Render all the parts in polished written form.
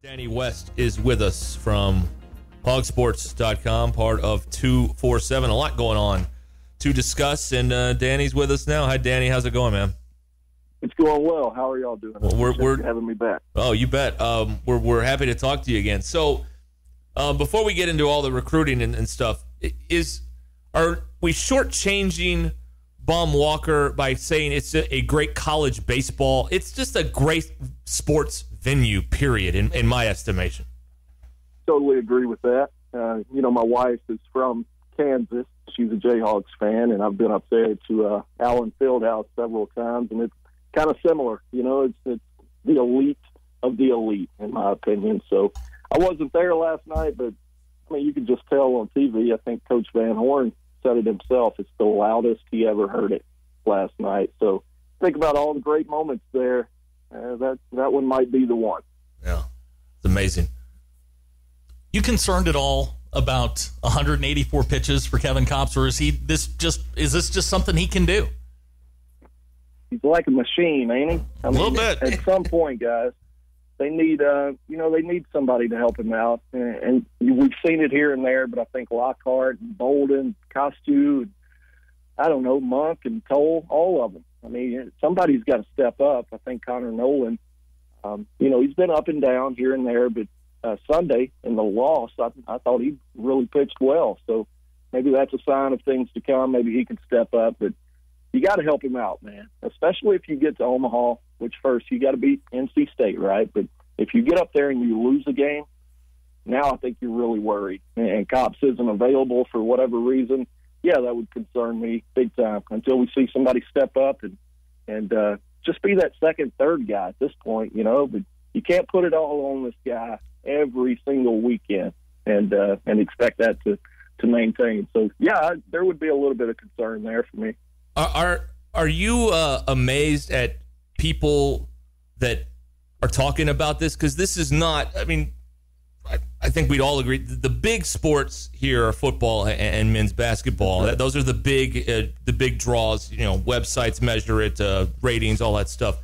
Danny West is with us from HawgSports.com, part of 247. A lot going on to discuss, and Danny's with us now. Hi, Danny. How's it going, man? It's going well. How are y'all doing? Well, we're having me back. Oh, you bet. We're happy to talk to you again. So, before we get into all the recruiting and stuff, are we shortchanging Baum Walker by saying it's a great college baseball? It's just a great sports venue, period, in my estimation. Totally agree with that. My wife is from Kansas. She's a Jayhawks fan, and I've been up there to Allen Fieldhouse several times, and it's kind of similar. It's the elite of the elite, in my opinion. So I wasn't there last night, but, you could just tell on TV. I think Coach Van Horn said it himself. It's the loudest he ever heard it last night. So think about all the great moments there. That one might be the one. Yeah, it's amazing. You concerned at all about 184 pitches for Kevin Kopps, or is this just something he can do? He's like a machine, ain't he? A little bit. At some point, guys, they need somebody to help him out, and we've seen it here and there. But I think Lockhart and Bolden, Costu, I don't know, Monk and Toll, all of them. Somebody's got to step up. I think Connor Nolan, he's been up and down here and there, but Sunday in the loss, I thought he really pitched well. So maybe that's a sign of things to come. Maybe he can step up, but you got to help him out, man, especially if you get to Omaha, which first you got to beat NC State, right? But if you get up there and you lose a game, now I think you're really worried. And Kopps isn't available for whatever reason. Yeah, that would concern me big time until we see somebody step up and just be that second, third guy at this point, But you can't put it all on this guy every single weekend and expect that to maintain. So, yeah, there would be a little bit of concern there for me. Are you amazed at people that are talking about this? Because this is not, I think we'd all agree the big sports here are football and men's basketball. Those are the big draws. Websites measure it, ratings, all that stuff.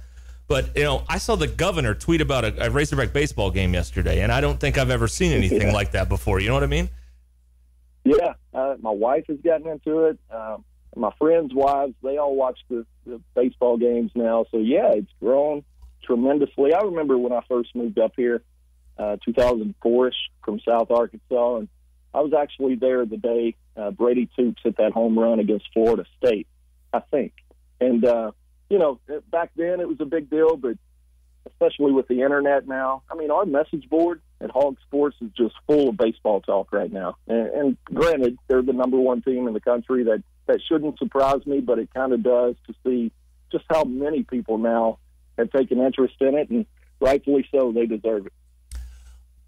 But I saw the governor tweet about a Razorback baseball game yesterday, and I don't think I've ever seen anything like that before. You know what I mean? Yeah, my wife has gotten into it. My friends' wives, they all watch the baseball games now. So yeah, it's grown tremendously. I remember when I first moved up here. 2004-ish from South Arkansas, and I was actually there the day Brady Toops hit that home run against Florida State, I think. And, back then it was a big deal, but especially with the internet now, our message board at Hog Sports is just full of baseball talk right now. And granted, they're the number one team in the country. That shouldn't surprise me, but it kind of does to see just how many people now have taken interest in it, and rightfully so, they deserve it.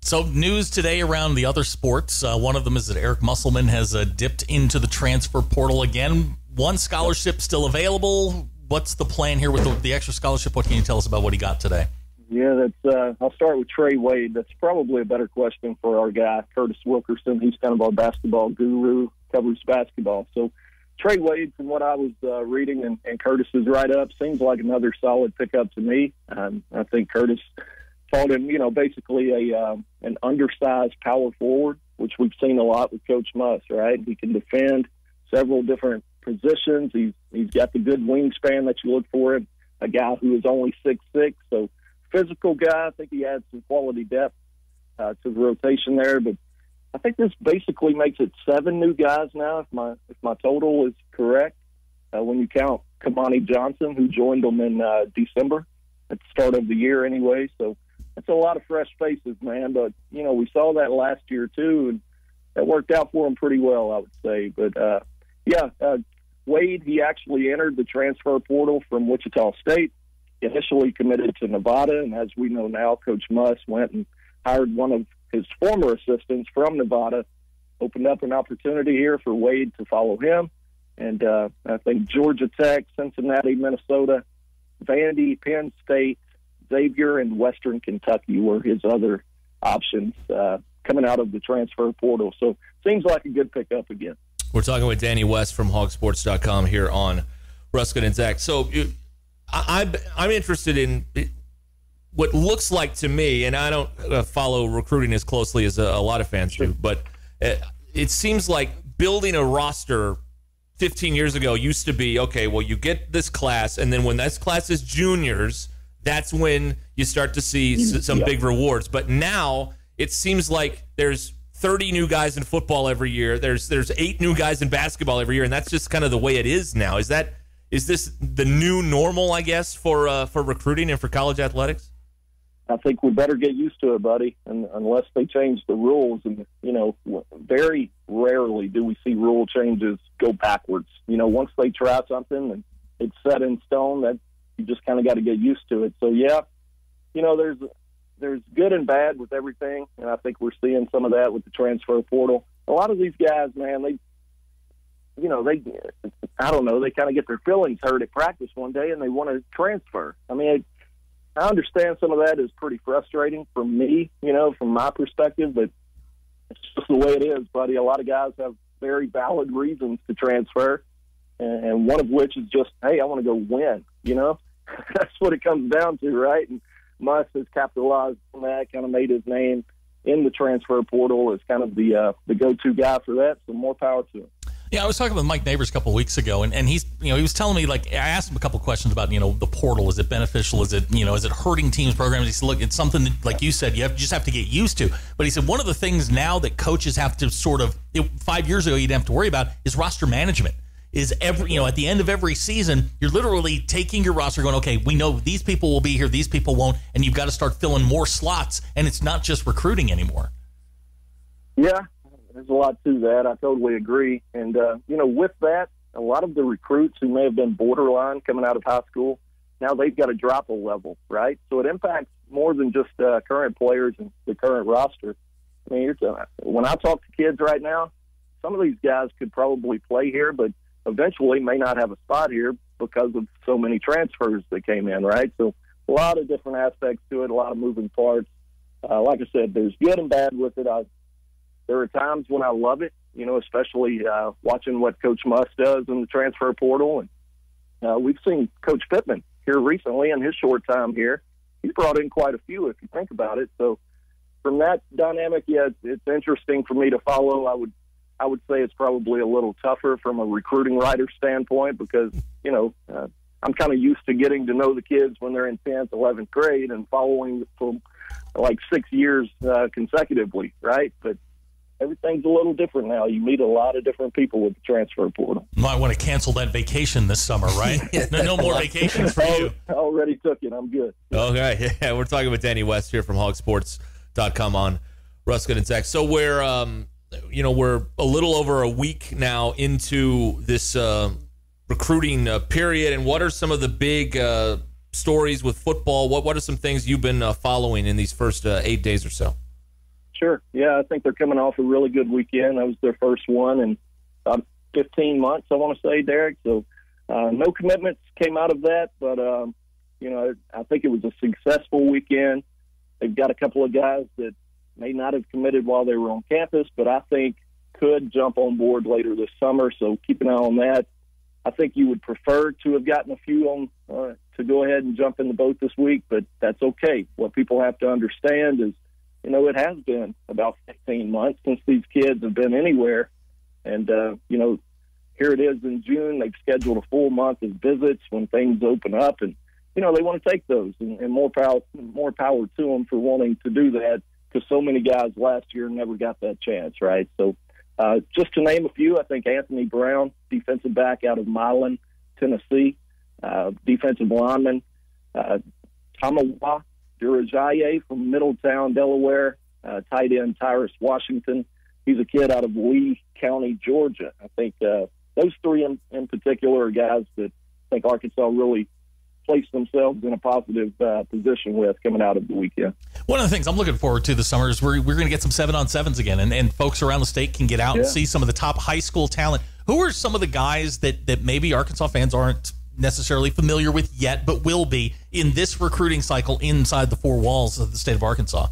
So news today around the other sports. One of them is that Eric Musselman has dipped into the transfer portal again. One scholarship still available. What's the plan here with the extra scholarship? What can you tell us about what he got today? Yeah, I'll start with Trey Wade. That's probably a better question for our guy, Curtis Wilkerson. He's kind of our basketball guru, covers basketball. So Trey Wade, from what I was reading and Curtis's write-up, seems like another solid pickup to me. I think Curtis called him, basically an undersized power forward, which we've seen a lot with Coach Muss, right? He can defend several different positions. He's got the good wingspan that you look for him, a guy who is only 6'6", so physical guy. I think he adds some quality depth to the rotation there, but I think this basically makes it 7 new guys now, if my total is correct, when you count Kamani Johnson, who joined them in December at the start of the year anyway, so that's a lot of fresh faces, man. But, we saw that last year, too, and that worked out for him pretty well, I would say. But, Wade, he actually entered the transfer portal from Wichita State, initially committed to Nevada, and as we know now, Coach Muss went and hired one of his former assistants from Nevada, opened up an opportunity here for Wade to follow him. And I think Georgia Tech, Cincinnati, Minnesota, Vandy, Penn State, Xavier, and Western Kentucky were his other options coming out of the transfer portal. So seems like a good pickup again. We're talking with Danny West from HawgSports.com here on Ruscin and Zach. So I'm interested in what looks like to me, and I don't follow recruiting as closely as a lot of fans do, but it seems like building a roster 15 years ago used to be, okay, well, you get this class, and then when this class is juniors, that's when you start to see some big rewards. But now it seems like there's 30 new guys in football every year. There's 8 new guys in basketball every year, and that's just kind of the way it is now. Is this the new normal, I guess, for recruiting and for college athletics? I think we better get used to it, buddy, and unless they change the rules. And, very rarely do we see rule changes go backwards. Once they try something and it's set in stone, that you just kind of got to get used to it. So, yeah, there's good and bad with everything, and I think we're seeing some of that with the transfer portal. A lot of these guys, man, I don't know, they kind of get their feelings hurt at practice one day and they want to transfer. I mean, I understand some of that is pretty frustrating for me, from my perspective, but it's just the way it is, buddy. A lot of guys have very valid reasons to transfer, and one of which is just, hey, I want to go win, That's what it comes down to, right? And Muss has capitalized on that, kind of made his name in the transfer portal as kind of the go-to guy for that, so more power to him. Yeah, I was talking with Mike Neighbors a couple of weeks ago, and he's, he was telling me, like, I asked him a couple of questions about, the portal. Is it beneficial? Is it, is it hurting teams' programs? He said, look, it's something that, like you said, you just have to get used to. But he said one of the things now that coaches have to 5 years ago you didn't have to worry about is roster management. Is at the end of every season, you're literally taking your roster going, okay, we know these people will be here, these people won't, and you've got to start filling more slots, and it's not just recruiting anymore. Yeah. There's a lot to that. I totally agree. And, with that, a lot of the recruits who may have been borderline coming out of high school, now they've got to drop a level, right? So it impacts more than just current players and the current roster. I mean, when I talk to kids right now, some of these guys could probably play here, but eventually may not have a spot here because of so many transfers that came in, right? So a lot of different aspects to it, a lot of moving parts. Like I said, there's good and bad with it. There are times when I love it, especially watching what Coach Muss does in the transfer portal. And we've seen Coach Pittman here recently in his short time here. He's brought in quite a few, if you think about it. So from that dynamic, yeah, it's interesting for me to follow. I would say it's probably a little tougher from a recruiting writer standpoint because, I'm kind of used to getting to know the kids when they're in 10th, 11th grade and following for like 6 years consecutively, right? But everything's a little different now. You meet a lot of different people with the transfer portal. Might want to cancel that vacation this summer, right? No more vacations for you. I already took it. I'm good. Okay. Yeah, we're talking with Danny West here from HawgSports.com on Ruscin Zach. So we're a little over a week now into this recruiting period. And what are some of the big stories with football? What are some things you've been following in these first 8 days or so? Sure. Yeah, I think they're coming off a really good weekend. That was their first one in about 15 months, I want to say, Derek. So no commitments came out of that, but, I think it was a successful weekend. They've got a couple of guys that may not have committed while they were on campus, but I think could jump on board later this summer, so keep an eye on that. I think you would prefer to have gotten a few on to go ahead and jump in the boat this week, but that's okay. What people have to understand is, it has been about 15 months since these kids have been anywhere. And, here it is in June. They've scheduled a full month of visits when things open up. And, they want to take those and more power to them for wanting to do that because so many guys last year never got that chance, right? So just to name a few, I think Anthony Brown, defensive back out of Milan, Tennessee, defensive lineman, Tamawa Durajaye from Middletown, Delaware, tight end Tyrus Washington. He's a kid out of Lee County, Georgia. I think those three in particular are guys that I think Arkansas really placed themselves in a positive position with coming out of the weekend. One of the things I'm looking forward to this summer is we're going to get some 7-on-7s again, and folks around the state can get out and see some of the top high school talent. Who are some of the guys that maybe Arkansas fans aren't necessarily familiar with yet, but will be in this recruiting cycle inside the four walls of the state of Arkansas?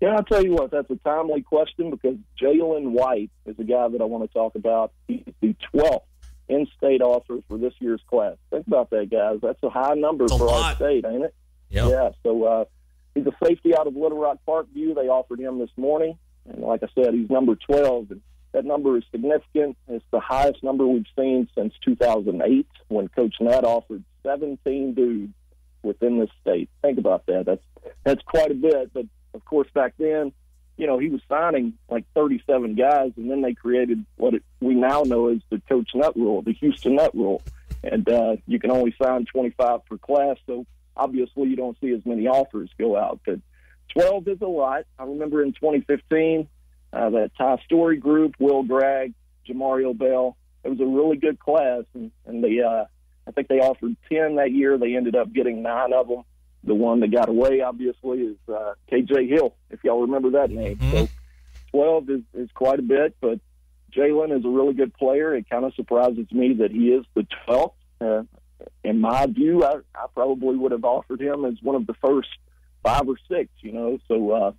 Yeah, I'll tell you what, that's a timely question because Jalen White is a guy that I want to talk about. He's the 12th in-state offer for this year's class. Think about that, guys. That's a high number for our state, ain't it? Yeah, so he's a safety out of Little Rock Parkview. They offered him this morning. And like I said, he's number 12. And that number is significant. It's the highest number we've seen since 2008 when Coach Nutt offered 17 dudes within the state. Think about that. That's quite a bit. But, of course, back then, he was signing like 37 guys, and then they created what we now know as the Coach Nutt rule, the Houston Nutt rule. And you can only sign 25 per class, so obviously you don't see as many offers go out. But 12 is a lot. I remember in 2015, that Ty Story group, Will Gregg, Jamario Bell, it was a really good class, and they I think they offered 10 that year. They ended up getting 9 of them. The one that got away, obviously, is KJ Hill, if y'all remember that name. Mm-hmm. So 12 is quite a bit, but Jalen is a really good player. It kind of surprises me that he is the 12th. In my view, I probably would have offered him as one of the first 5 or 6, So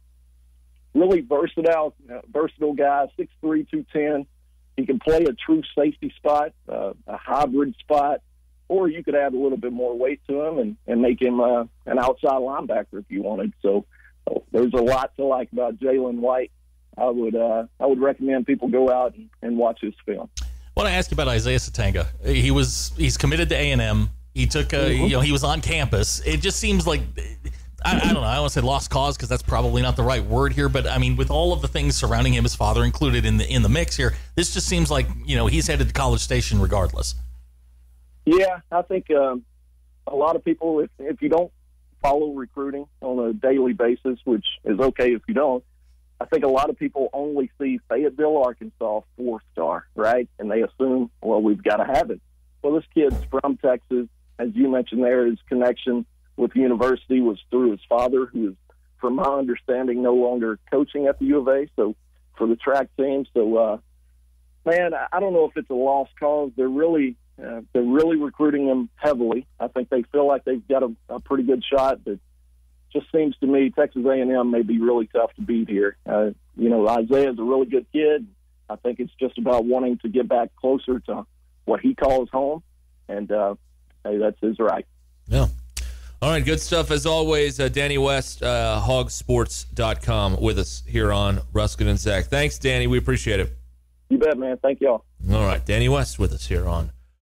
really versatile guy, 6'3", 210. He can play a true safety spot, a hybrid spot, or you could add a little bit more weight to him and make him an outside linebacker if you wanted. So there's a lot to like about Jalen White. I would recommend people go out and watch his film. I want to ask you about Isaiah Satanga. He's committed to A&M. He took he was on campus. It just seems like I don't know. I don't want to say lost cause because that's probably not the right word here. But I mean, with all of the things surrounding him, his father included in the mix here, this just seems like he's headed to College Station regardless. Yeah, I think a lot of people, if you don't follow recruiting on a daily basis, which is okay if you don't, I think a lot of people only see Fayetteville, Arkansas, 4-star, right? And they assume, well, we've got to have it. Well, this kid's from Texas. As you mentioned there, his connection with the university was through his father, who is, from my understanding, no longer coaching at the U of A, so for the track team. So, man, I don't know if it's a lost cause. They're really recruiting him heavily. I think they feel like they've got a pretty good shot, but just seems to me Texas A&M may be really tough to beat here. Isaiah's a really good kid. I think it's just about wanting to get back closer to what he calls home, and hey, that's his right. Yeah. All right, good stuff as always. Danny West, HawgSports.com, with us here on Ruscin and Zach. Thanks, Danny. We appreciate it. You bet, man. Thank y'all. All right, Danny West with us here on